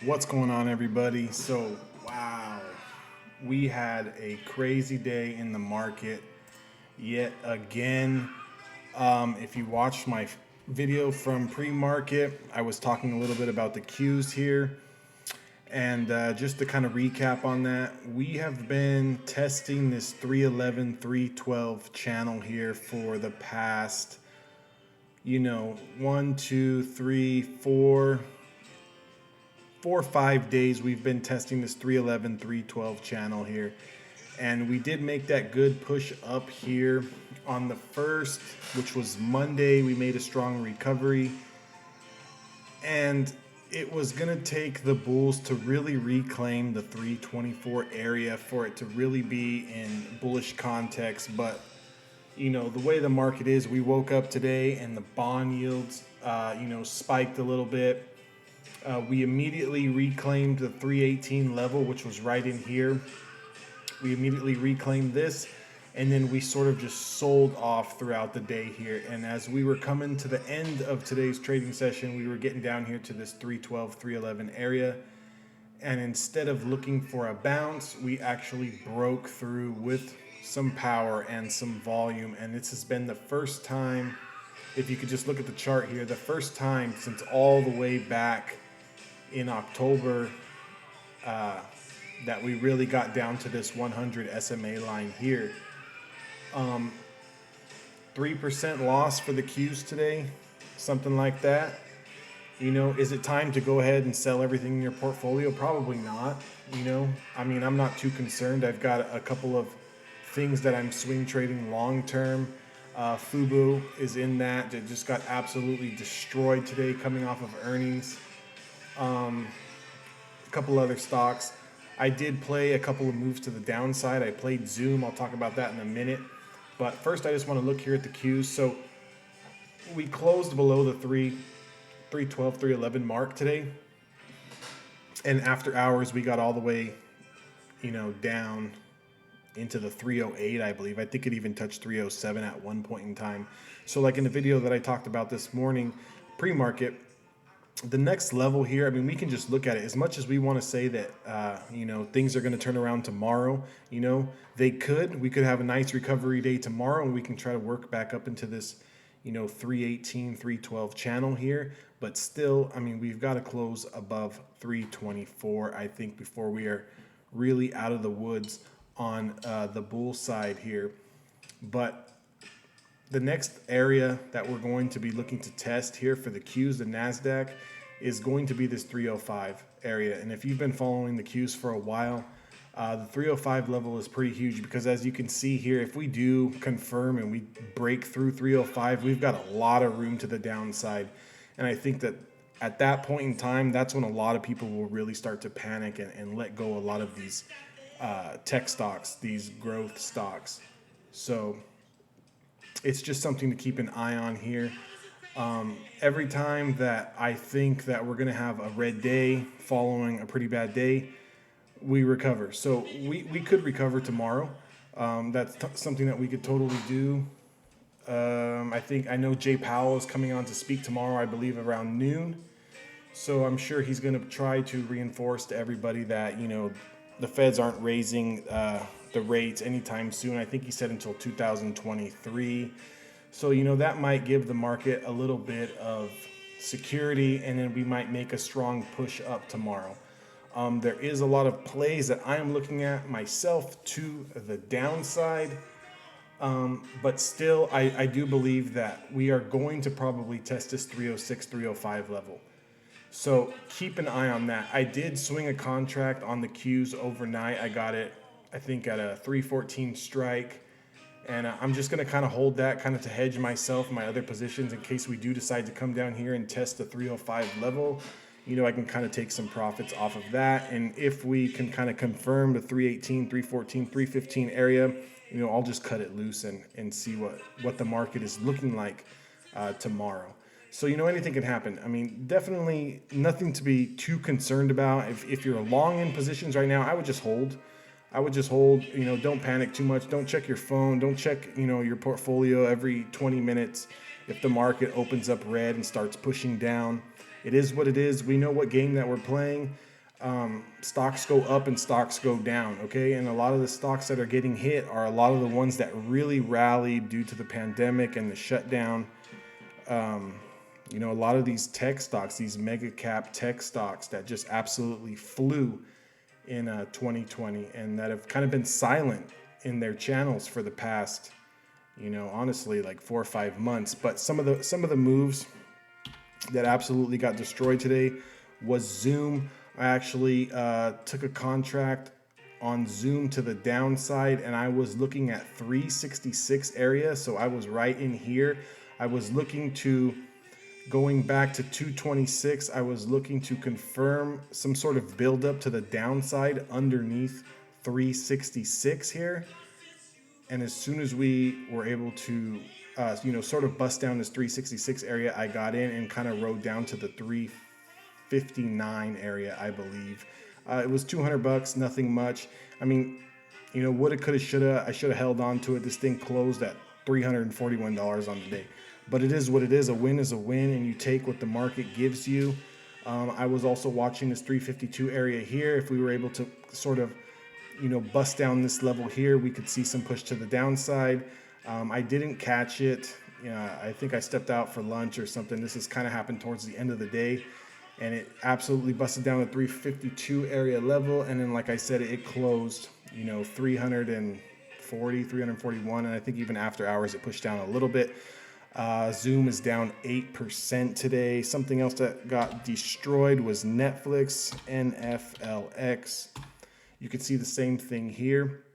What's going on, everybody? So, wow, we had a crazy day in the market yet again. If you watched my video from pre-market, I was talking a little bit about the cues here. And just to kind of recap on that, we have been testing this 311, 312 channel here for the past, 4 or 5 days. We've been testing this 311, 312 channel here. And we did make that good push up here on the first, which was Monday. We made a strong recovery. And it was going to take the bulls to really reclaim the 324 area for it to really be in bullish context. But, the way the market is, we woke up today and the bond yields, spiked a little bit. We immediately reclaimed the 318 level, which was right in here. We immediately reclaimed this, and then we sort of just sold off throughout the day here. And as we were coming to the end of today's trading session, we were getting down here to this 312, 311 area. And instead of looking for a bounce, we actually broke through with some power and some volume. And this has been the first time, if you could just look at the chart here, the first time since all the way back in October that we really got down to this 100 SMA line here. 3% loss for the Qs today, something like that. Is it time to go ahead and sell everything in your portfolio? Probably not. I'm not too concerned. I've got a couple of things that I'm swing trading long term. Fubu is in that. It just got absolutely destroyed today coming off of earnings. A couple other stocks. I did play a couple of moves to the downside. I played Zoom. I'll talk about that in a minute. But first, I just want to look here at the Qs. So we closed below the 312, 311 mark today. And after hours, we got all the way, down into the 308, I believe. I think it even touched 307 at one point in time. So like in the video that I talked about this morning, pre-market, the next level here, we can just look at it. As much as we want to say that, things are going to turn around tomorrow, we could have a nice recovery day tomorrow and we can try to work back up into this, 318, 312 channel here. But still, we've got to close above 324, I think, before we are really out of the woods on the bull side here. But the next area that we're going to be looking to test here for the Qs, the Nasdaq, is going to be this 305 area. And if you've been following the Qs for a while, the 305 level is pretty huge because as you can see here, if we do confirm and we break through 305, we've got a lot of room to the downside. And I think that at that point in time, that's when a lot of people will really start to panic and let go a lot of these tech stocks, these growth stocks. So it's just something to keep an eye on here. Every time that I think that we're going to have a red day following a pretty bad day, we recover. So we could recover tomorrow. That's something that we could totally do. I know Jay Powell is coming on to speak tomorrow, I believe around noon. So I'm sure he's going to try to reinforce to everybody that, the Feds aren't raising the rates anytime soon. I think he said until 2023. So, that might give the market a little bit of security, and then we might make a strong push up tomorrow. There is a lot of plays that I am looking at myself to the downside. But still, I do believe that we are going to probably test this 306, 305 level. So keep an eye on that. I did swing a contract on the Qs overnight. I got it, I think, at a 314 strike. And I'm just going to kind of hold that kind of to hedge myself and my other positions in case we do decide to come down here and test the 305 level. I can kind of take some profits off of that. And if we can kind of confirm the 318, 314, 315 area, I'll just cut it loose and see what the market is looking like tomorrow. So, anything can happen. Definitely nothing to be too concerned about. If you're long in positions right now, I would just hold. Don't panic too much. Don't check your phone. Don't check, your portfolio every 20 minutes. If the market opens up red and starts pushing down, It is what it is. We know what game that we're playing. Stocks go up and stocks go down, okay? And a lot of the stocks that are getting hit are a lot of the ones that really rallied due to the pandemic and the shutdown. You know, a lot of these tech stocks, these mega cap tech stocks that just absolutely flew in 2020 and that have kind of been silent in their channels for the past, you know, honestly, like 4 or 5 months. But some of the moves that absolutely got destroyed today was Zoom. I actually took a contract on Zoom to the downside, and I was looking at 366 area, so I was right in here. I was looking to going back to 226. I was looking to confirm some sort of buildup to the downside underneath 366 here. And as soon as we were able to, you know, sort of bust down this 366 area, I got in and kind of rode down to the 359 area, I believe. It was $200, nothing much. I mean, you know, woulda, coulda, shoulda. I should have held on to it. This thing closed at $341 on the day. But it is what it is. A win is a win, and you take what the market gives you. I was also watching this 352 area here. If we were able to sort of, you know, bust down this level here, we could see some push to the downside. I didn't catch it. I think I stepped out for lunch or something. This has kind of happened towards the end of the day, and it absolutely busted down the 352 area level. And then, like I said, it closed, you know, 340, 341. And I think even after hours, it pushed down a little bit. Zoom is down 8% today. Something else that got destroyed was Netflix, NFLX. You can see the same thing here.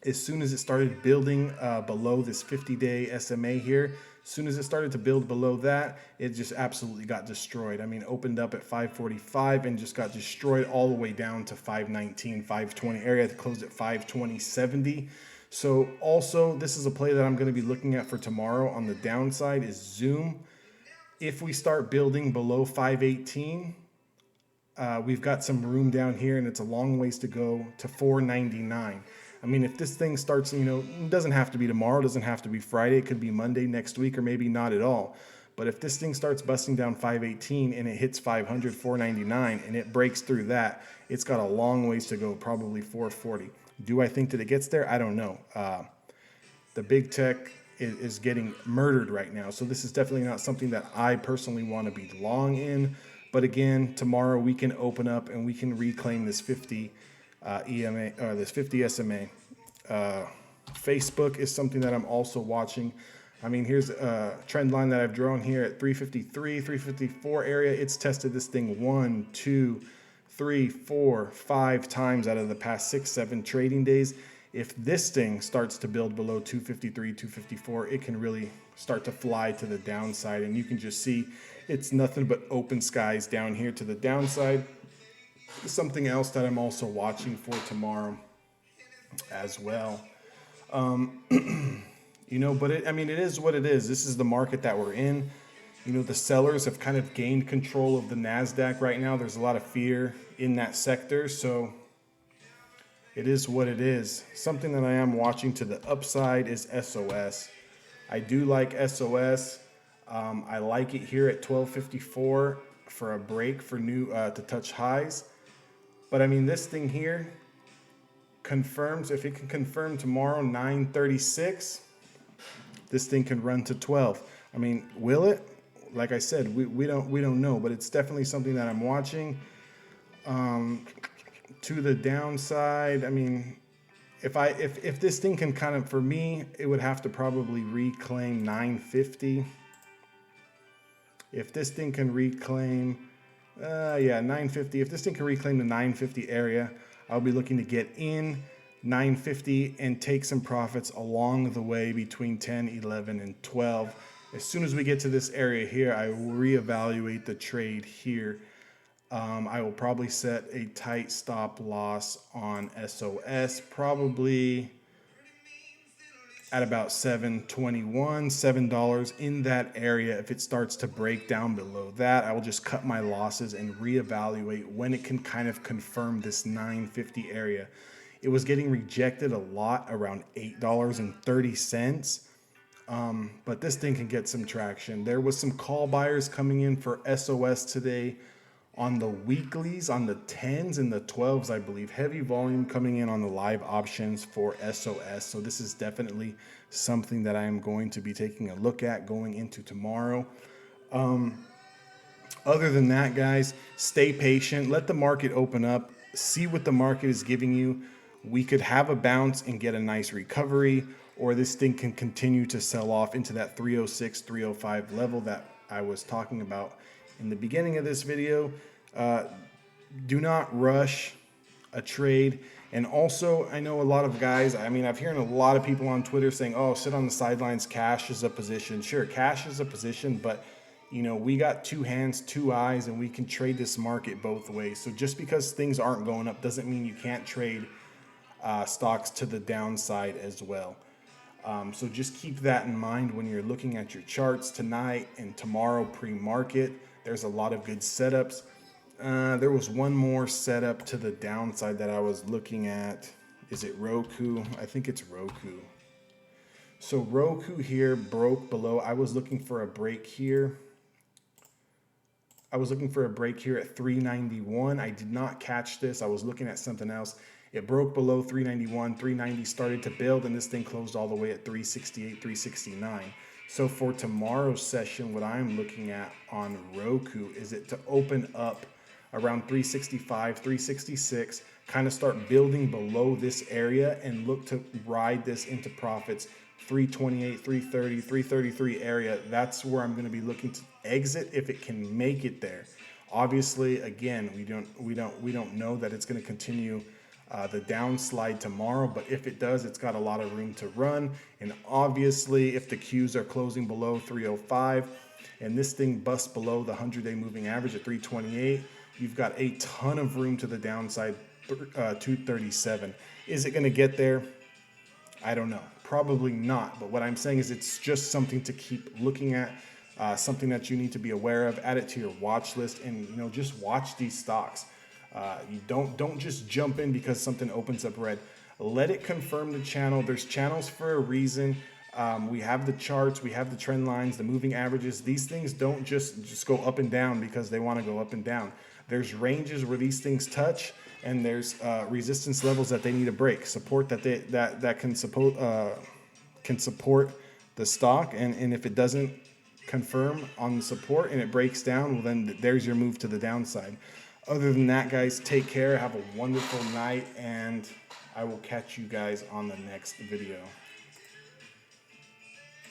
As soon as it started building below this 50-day SMA here, as soon as it started to build below that, it just absolutely got destroyed. I mean, opened up at 545 and just got destroyed all the way down to 519, 520 area. It closed at 520.70. So also, this is a play that I'm going to be looking at for tomorrow on the downside is Zoom. If we start building below 518, we've got some room down here, and it's a long ways to go to 499. I mean, if this thing starts, you know, it doesn't have to be tomorrow, it doesn't have to be Friday, it could be Monday next week, or maybe not at all. But if this thing starts busting down 518 and it hits 500, 499, and it breaks through that, it's got a long ways to go, probably 440. Do I think that it gets there? I don't know. The big tech is getting murdered right now. So this is definitely not something that I personally want to be long in. But again, tomorrow we can open up and we can reclaim this 50 EMA or this 50 SMA. Facebook is something that I'm also watching. I mean, here's a trend line that I've drawn here at 353, 354 area. It's tested this thing 1, 2, 3, 4, 5 times out of the past 6, 7 trading days. If this thing starts to build below 253, 254, it can really start to fly to the downside. And you can just see it's nothing but open skies down here to the downside. Something else that I'm also watching for tomorrow as well. You know, but I mean, it is what it is. This is the market that we're in. You know, the sellers have kind of gained control of the Nasdaq right now. There's a lot of fear in that sector. So it is what it is. Something that I am watching to the upside is SOS. I do like SOS. I like it here at 1254 for a break for new to touch highs. But I mean, this thing here confirms, if it can confirm tomorrow 936, this thing can run to 12. I mean, will it? Like I said, we don't know, but it's definitely something that I'm watching. To the downside, I mean, if this thing can kind of, for me, it would have to probably reclaim 950. If this thing can reclaim, 950. If this thing can reclaim the 950 area, I'll be looking to get in 950 and take some profits along the way between 10, 11, and 12. As soon as we get to this area here, I will reevaluate the trade here. I will probably set a tight stop loss on SOS, probably at about $7.21, $7 in that area. If it starts to break down below that, I will just cut my losses and reevaluate when it can kind of confirm this 950 area. It was getting rejected a lot around $8.30. But this thing can get some traction. There was some call buyers coming in for SOS today on the weeklies, on the 10s and the 12s, I believe. Heavy volume coming in on the live options for SOS. So this is definitely something that I am going to be taking a look at going into tomorrow. Other than that, guys, stay patient. Let the market open up. See what the market is giving you. We could have a bounce and get a nice recovery, or this thing can continue to sell off into that 306, 305 level that I was talking about in the beginning of this video. Do not rush a trade. And also, I know a lot of guys, I mean, I've heard a lot of people on Twitter saying, oh, sit on the sidelines, cash is a position. Sure, cash is a position, but you know, we got two hands, two eyes, and we can trade this market both ways. So just because things aren't going up doesn't mean you can't trade stocks to the downside as well. So just keep that in mind when you're looking at your charts tonight and tomorrow pre-market. There's a lot of good setups. There was one more setup to the downside that I was looking at. Is it ROKU? I think it's ROKU. So ROKU here broke below. I was looking for a break here. at 391. I did not catch this. I was looking at something else. It broke below 391, 390 started to build, and this thing closed all the way at 368, 369. So for tomorrow's session, what I'm looking at on ROKU is it to open up around 365, 366, kind of start building below this area and look to ride this into profits. 328, 330, 333 area. That's where I'm going to be looking to exit if it can make it there. Obviously, again, we don't know that it's going to continue the downslide tomorrow, but if it does, it's got a lot of room to run. And obviously, if the Qs are closing below 305 and this thing busts below the 100-day moving average at 328, you've got a ton of room to the downside. 237. Is it going to get there? I don't know. Probably not. But what I'm saying is it's just something to keep looking at, something that you need to be aware of. Add it to your watch list, and just watch these stocks. You don't just jump in because something opens up red. Let it confirm the channel. There's channels for a reason. We have the charts, we have the trend lines, the moving averages. These things don't just go up and down because they want to go up and down. There's ranges where these things touch, and there's resistance levels that they need to break, support that can support the stock. And if it doesn't confirm on the support and it breaks down, well, then there's your move to the downside. Other than that, guys, take care, have a wonderful night, and I will catch you guys on the next video.